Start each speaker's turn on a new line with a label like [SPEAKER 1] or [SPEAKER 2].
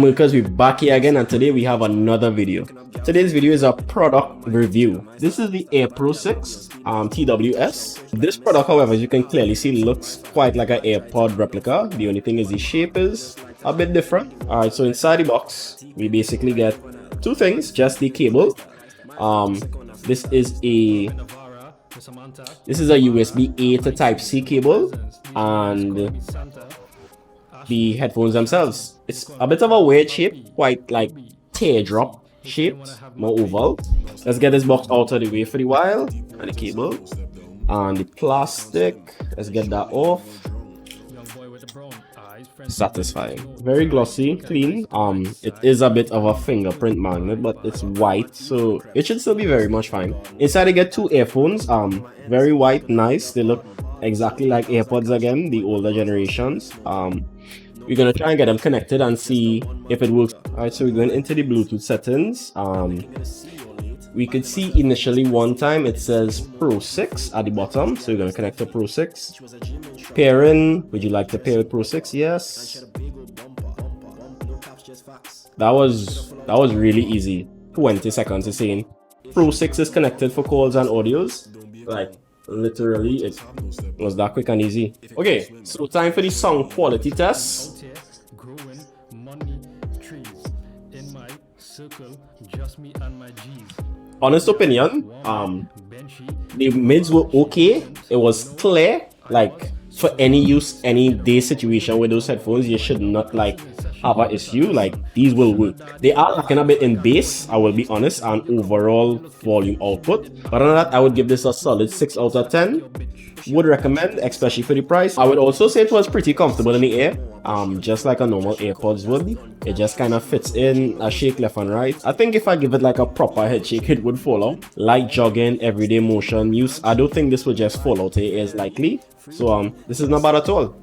[SPEAKER 1] Because we're back here again, and today we have another video. Today's video is a product review. This is the Air Pro 6 TWS. This product, however, as you can clearly see, looks quite like an AirPod replica. The only thing is the shape is a bit different. Alright, so inside the box we basically get two things, just the cable. This is a USB-A to Type-C cable, and the headphones themselves. It's a bit of a weird shape, quite like teardrop shaped, more oval. Let's get this box out of the way for the while, and the cable and the plastic. Let's get that off. Satisfying, very glossy, clean. It is a bit of a fingerprint magnet, but it's white, so it should still be very much fine. Inside I get two earphones, very white, nice. They look exactly like AirPods again, the older generations. We're gonna try and get them connected and see if it works. Alright, so we're going into the Bluetooth settings. We could see initially one time it says Pro 6 at the bottom, so we're gonna connect to Pro 6. Pairing, would you like to pair with Pro 6? Yes. That was really easy. 20 seconds is saying Pro 6 is connected for calls and audios. Like, literally it was that quick and easy. Okay, so time for the sound quality test. Honest opinion, the mids were okay. It was clear. Like, for any use, any day situation with those headphones, you should not like have an issue. Like, these will work. They are lacking a bit in bass, I will be honest, and overall volume output. But other than that, I would give this a solid 6 out of 10. Would recommend, especially for the price. I would also say it was pretty comfortable in the air, just like a normal AirPods would. It just kind of fits in, a shake left and right. I think if I give it like a proper head shake, it would fall out. Light jogging, everyday motion use, I don't think this would just fall out. It is likely. So this is not bad at all.